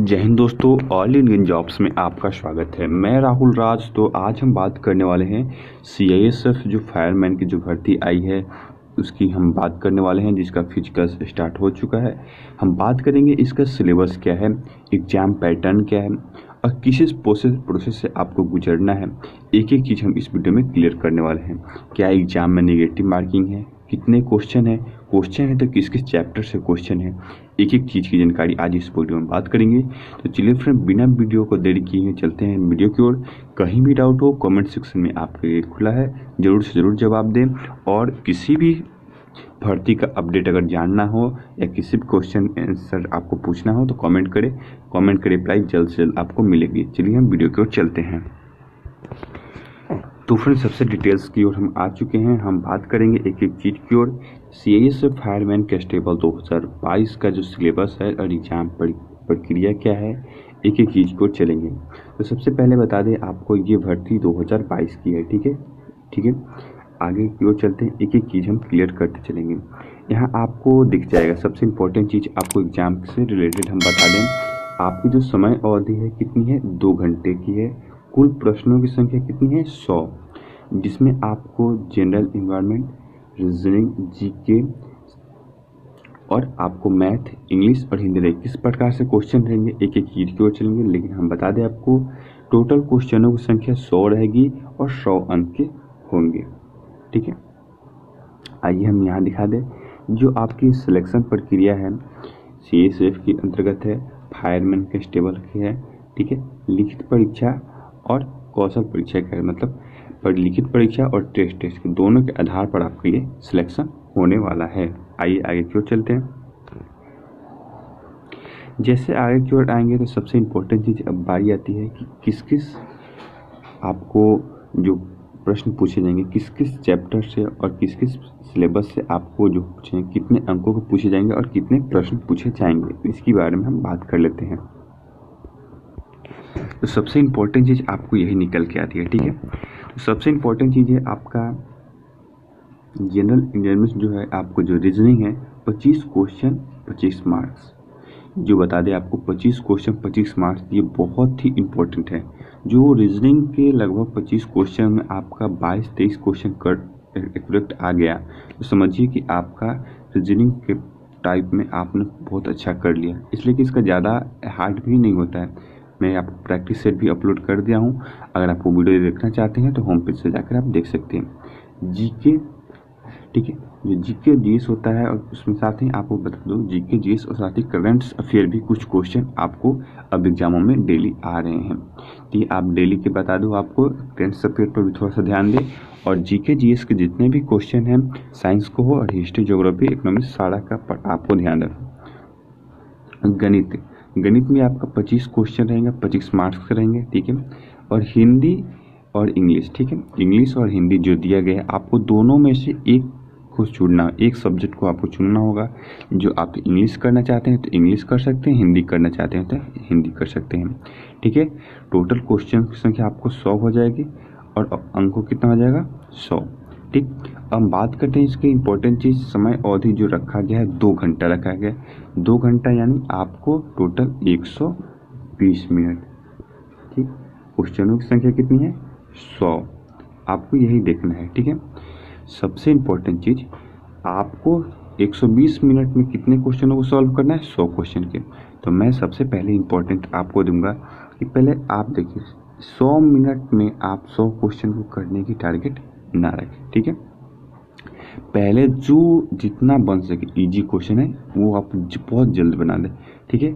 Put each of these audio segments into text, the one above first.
जय हिंद दोस्तों, all Indian jobs में आपका स्वागत है। मैं राहुल राज। तो आज हम बात करने वाले हैं सीआईएसएफ जो फायरमैन की जो भर्ती आई है उसकी हम बात करने वाले हैं, जिसका फिजिकल स्टार्ट हो चुका है। हम बात करेंगे इसका सिलेबस क्या है, एग्जाम पैटर्न क्या है और किस प्रोसेस से आपको गुजरना है। एक एक चीज़ हम इस वीडियो में क्लियर करने वाले हैं। क्या एग्जाम में नेगेटिव मार्किंग है, कितने क्वेश्चन है तो किस किस चैप्टर से क्वेश्चन है, एक एक चीज़ की जानकारी आज इस वीडियो में बात करेंगे। तो चलिए फ्रेंड, बिना वीडियो को देरी किए चलते हैं वीडियो की ओर। कहीं भी डाउट हो कमेंट सेक्शन में आपके लिए खुला है, ज़रूर से ज़रूर जवाब दें। और किसी भी भर्ती का अपडेट अगर जानना हो या किसी भी क्वेश्चन आंसर आपको पूछना हो तो कमेंट करें। कमेंट का रिप्लाई जल्द से जल्द आपको मिलेगी। चलिए हम वीडियो की ओर चलते हैं। तो फ्रेंड, सबसे डिटेल्स की ओर हम आ चुके हैं। हम बात करेंगे एक एक चीज़ की ओर। सीआईएसएफ फायरमैन कांस्टेबल 2022 का जो सिलेबस है और एग्जाम प्रक्रिया क्या है, एक एक चीज़ को चलेंगे। तो सबसे पहले बता दें आपको, ये भर्ती 2022 की है। ठीक है। आगे की ओर चलते हैं, एक एक चीज़ हम क्लियर करते चलेंगे। यहाँ आपको दिख जाएगा सबसे इम्पोर्टेंट चीज़ आपको एग्जाम से रिलेटेड हम बता दें। आपकी जो समय अवधि है कितनी है, 2 घंटे की है। कुल प्रश्नों की संख्या कितनी है, 100, जिसमें आपको जनरल एनवायरनमेंट, रीजनिंग, जीके और आपको मैथ, इंग्लिश और हिंदी रहेगी। किस प्रकार से क्वेश्चन रहेंगे एक एक चीज़ की ओर चलेंगे। लेकिन हम बता दें आपको, टोटल क्वेश्चनों की संख्या 100 रहेगी और 100 अंक के होंगे। ठीक है। आइए हम यहाँ दिखा दें जो आपकी सिलेक्शन प्रक्रिया है सीआईएसएफ के अंतर्गत है, फायरमैन कांस्टेबल की है। ठीक है। लिखित परीक्षा और कौशल परीक्षा का है, मतलब लिखित परीक्षा और टेस्ट के दोनों के आधार पर आपका ये सिलेक्शन होने वाला है। आइए आगे की ओर चलते हैं। जैसे आगे की ओर आएंगे तो सबसे इम्पोर्टेंट चीज़ अब बारी आती है कि किस किस आपको जो प्रश्न पूछे जाएंगे, किस किस चैप्टर से और किस किस सिलेबस से आपको जो पूछे, कितने अंकों को पूछे जाएंगे और कितने प्रश्न पूछे जाएंगे, इसके बारे में हम बात कर लेते हैं। तो सबसे इम्पोर्टेंट चीज़ आपको यही निकल के आती है। ठीक है। तो सबसे इम्पोर्टेंट चीज़ है आपका जनरल इंग्लिश जो है, आपको जो रीजनिंग है 25 क्वेश्चन 25 मार्क्स। जो बता दें आपको 25 क्वेश्चन 25 मार्क्स, ये बहुत ही इम्पोर्टेंट है। जो रीजनिंग के लगभग 25 क्वेश्चन में आपका 22-23 क्वेश्चन एक्यूरेट आ गया तो समझिए कि आपका रीजनिंग के टाइप में आपने बहुत अच्छा कर लिया। इसलिए कि इसका ज़्यादा हार्ड भी नहीं होता है। मैं आपको प्रैक्टिस सेट भी अपलोड कर दिया हूँ, अगर आपको वीडियो देखना चाहते हैं तो होम पेज से जाकर आप देख सकते हैं। जीके, ठीक है, जो जीके जीएस होता है और उसमें साथ ही आपको बता दूँ, जीके जीएस और साथ ही करंट्स अफेयर भी कुछ क्वेश्चन आपको अब एग्जामों में डेली आ रहे हैं। तो ये आप डेली के बता दूँ, आपको करंट्स अफेयर पर भी थोड़ा सा ध्यान दें। और जीके जीएस के जितने भी क्वेश्चन हैं, साइंस को हो और हिस्ट्री, ज्योग्राफी, इकोनॉमिक्स, सारा का आपको ध्यान रखना। गणित में आपका 25 क्वेश्चन रहेंगे, 25 मार्क्स के रहेंगे। ठीक है। और हिंदी और इंग्लिश, ठीक है, इंग्लिश और हिंदी जो दिया गया है, आपको दोनों में से एक को चुनना, एक सब्जेक्ट को आपको चुनना होगा। जो आप इंग्लिश करना चाहते हैं तो इंग्लिश कर सकते हैं, हिंदी करना चाहते हैं तो हिंदी कर सकते हैं। ठीक है। टोटल क्वेश्चन की संख्या आपको 100 हो जाएगी और अंकों कितना हो जाएगा, 100। ठीक। अब हम बात करते हैं इसकी इम्पोर्टेंट चीज़, समय अवधि जो रखा गया है 2 घंटा रखा गया है। 2 घंटा यानी आपको टोटल 120 मिनट। ठीक। क्वेश्चनों की संख्या कितनी है, 100। आपको यही देखना है। ठीक है। सबसे इम्पोर्टेंट चीज़, आपको 120 मिनट में कितने क्वेश्चनों को सॉल्व करना है, 100 क्वेश्चन के। तो मैं सबसे पहले इम्पोर्टेंट आपको दूंगा कि पहले आप देखिए 100 मिनट में आप 100 क्वेश्चन को करने की टारगेट ना रखें। ठीक है। पहले जो जितना बन सके इजी क्वेश्चन है वो आप बहुत जल्द बना दें। ठीक है।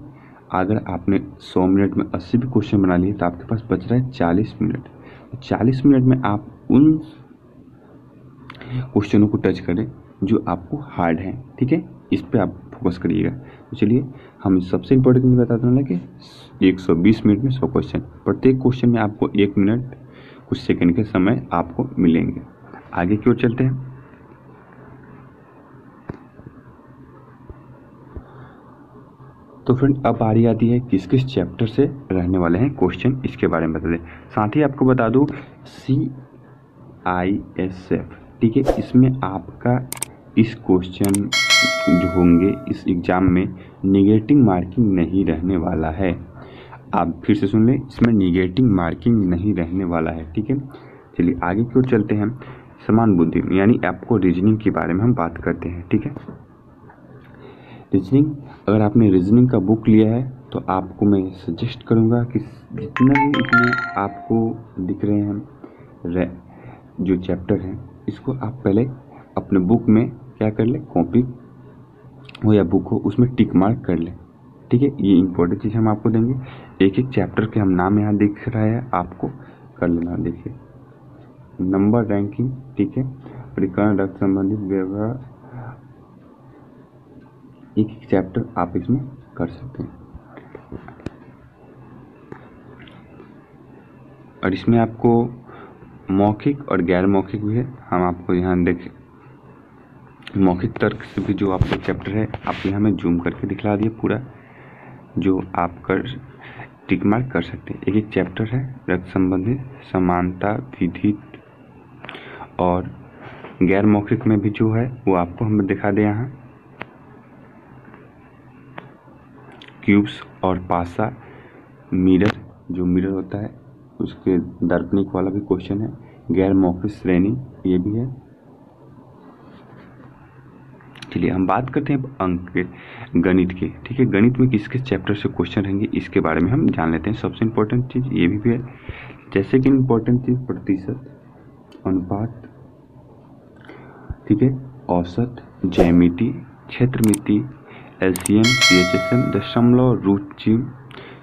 अगर आपने 100 मिनट में 80 भी क्वेश्चन बना लिए तो आपके पास बच रहा है 40 मिनट। 40 मिनट में आप उन क्वेश्चनों को टच करें जो आपको हार्ड हैं। ठीक है। इस पे आप फोकस करिएगा। तो चलिए हम सबसे इम्पोर्टेंट चीज़ बताते हैं कि 120 मिनट में 100 क्वेश्चन, प्रत्येक क्वेश्चन में आपको 1 मिनट कुछ सेकंड के समय आपको मिलेंगे। आगे की ओर चलते हैं। तो फ्रेंड, अब बारी आती है किस किस चैप्टर से रहने वाले हैं क्वेश्चन, इसके बारे में बता दें। साथ ही आपको बता दूं सीआईएसएफ, ठीक है, इसमें आपका इस क्वेश्चन जो होंगे इस एग्ज़ाम में नेगेटिव मार्किंग नहीं रहने वाला है। आप फिर से सुन लें, इसमें निगेटिव मार्किंग नहीं रहने वाला है, ठीक है। चलिए आगे की ओर चलते हैं। समान बुद्धि यानी आपको रीजनिंग के बारे में हम बात करते हैं, ठीक है। रीजनिंग, अगर आपने रीजनिंग का बुक लिया है तो आपको मैं सजेस्ट करूंगा कि जितना भी इसमें आपको दिख रहे हैं जो चैप्टर हैं, इसको आप पहले अपने बुक में क्या कर ले, कॉपी हो या बुक हो, उसमें टिक मार्क कर ले, ठीक है। ये इंपॉर्टेंट चीज़ हम आपको देंगे। एक एक चैप्टर के हम नाम यहाँ दिख रहा है, आपको कर लेना। देखिए नंबर रैंकिंग, ठीक है, परिकरण रक्त संबंधित व्यवहार, एक एक चैप्टर आप इसमें कर सकते हैं। और इसमें आपको मौखिक और गैर मौखिक भी है, हम आपको यहाँ देखें मौखिक तर्क से भी जो आपका चैप्टर है, आप यहाँ में जूम करके दिखला दिए पूरा, जो आप कर टिक मार्क कर सकते हैं। एक एक चैप्टर है, रक्त संबंधित, समानता, विधि, और गैर मौखिक में भी जो है वो आपको हम दिखा दे यहाँ क्यूब्स और पासा, मिरर, जो मिरर होता है उसके दर्पणिक वाला भी क्वेश्चन है, गैर मौखिक श्रेणी ये भी है। चलिए हम बात करते हैं अंक के, गणित के, ठीक है। गणित में किस किस चैप्टर से क्वेश्चन रहेंगे इसके बारे में हम जान लेते हैं। सबसे इम्पोर्टेंट चीज़ ये भी है, जैसे कि इम्पोर्टेंट चीज़ प्रतिशत, अनुपात, ठीक है, औसत, ज्यामिति, क्षेत्रमिति, एलसीएम, सीएचएसएम, दशमलव, रुचि,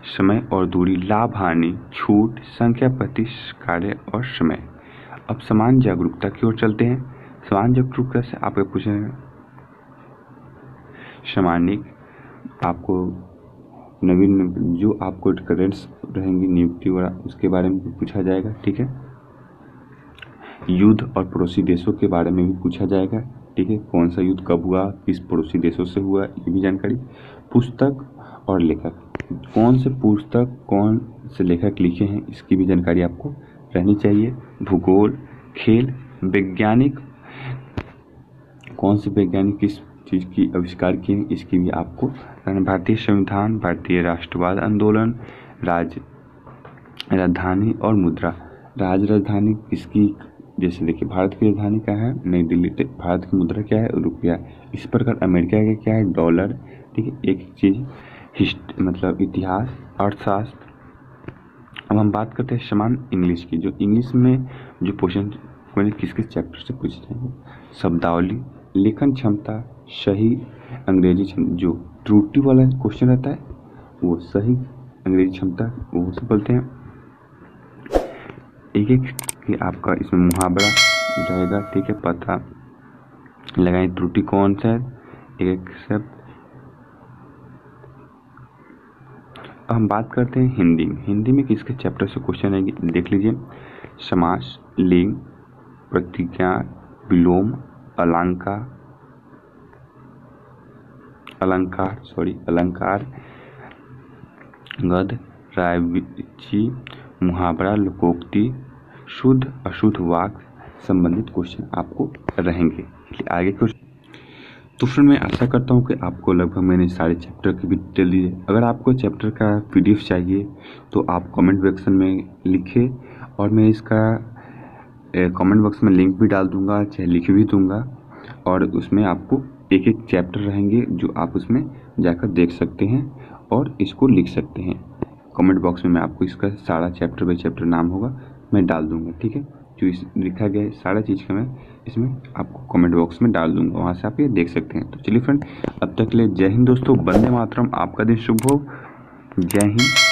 समय और दूरी, लाभ हानि, छूट, संख्या, प्रतिशत, कार्य और समय। अब समान जागरूकता की ओर चलते हैं। समान जागरूकता से आपको पूछेंगे सामान्यिक, आपको नवीन जो आपको करेंट्स रहेंगी नियुक्ति वगैरह उसके बारे में भी पूछा जाएगा, ठीक है। युद्ध और पड़ोसी देशों के बारे में भी पूछा जाएगा, ठीक है। कौन सा युद्ध कब हुआ, किस पड़ोसी देशों से हुआ, ये भी जानकारी। पुस्तक और लेखक, कौन से पुस्तक कौन से लेखक लिखे हैं इसकी भी जानकारी आपको रहनी चाहिए। भूगोल, खेल, वैज्ञानिक, कौन से वैज्ञानिक किस चीज़ की आविष्कार किए हैं इसकी भी आपको, भारतीय संविधान, भारतीय राष्ट्रवाद आंदोलन, राजधानी और मुद्रा, राजधानी किसकी, जैसे देखिए भारत की राजधानी क्या है, नई दिल्ली, भारत की मुद्रा क्या है, रुपया। इस प्रकार अमेरिका का क्या है, डॉलर, ठीक है। एक चीज़ मतलब इतिहास, अर्थशास्त्र। अब हम बात करते हैं समान इंग्लिश की, जो इंग्लिश में जो क्वेश्चन किस किस चैप्टर से पूछे जाएंगे। शब्दावली, लेखन क्षमता, सही अंग्रेजी क्षमता, जो त्रुटि वाला क्वेश्चन रहता है वो सही अंग्रेजी क्षमता वो से बोलते हैं। एक एक कि आपका इसमें मुहावरा रहेगा, ठीक है, पता लगाएं त्रुटि कौन सा है, एक एक शब्द। हम बात करते हैं हिंदी में। हिंदी में किसके चैप्टर से क्वेश्चन आएगी देख लीजिए। समास, लिंग, प्रतिज्ञा, विलोम, अलंकार, गद्य, रायविची, मुहावरा, लोकोक्ति, शुद्ध अशुद्ध वाक्य संबंधित क्वेश्चन आपको रहेंगे। आगे कुछ तो फिर मैं आशा करता हूँ कि आपको लगभग मैंने सारे चैप्टर की भी डिटेल दी है। अगर आपको चैप्टर का PDF चाहिए तो आप कमेंट सेक्शन में लिखें, और मैं इसका कमेंट बॉक्स में लिंक भी डाल दूंगा, चाहे लिख भी दूंगा, और उसमें आपको एक एक चैप्टर रहेंगे जो आप उसमें जाकर देख सकते हैं और इसको लिख सकते हैं। कमेंट बॉक्स में मैं आपको इसका सारा चैप्टर बाई चैप्टर नाम होगा मैं डाल दूंगा, ठीक है। जो इस लिखा गया है सारा चीज़ का मैं इसमें आपको कमेंट बॉक्स में डाल दूंगा, वहाँ से आप ये देख सकते हैं। तो चलिए फ्रेंड, अब तक के लिए जय हिंद दोस्तों, वंदे मातरम, आपका दिन शुभ हो, जय हिंद।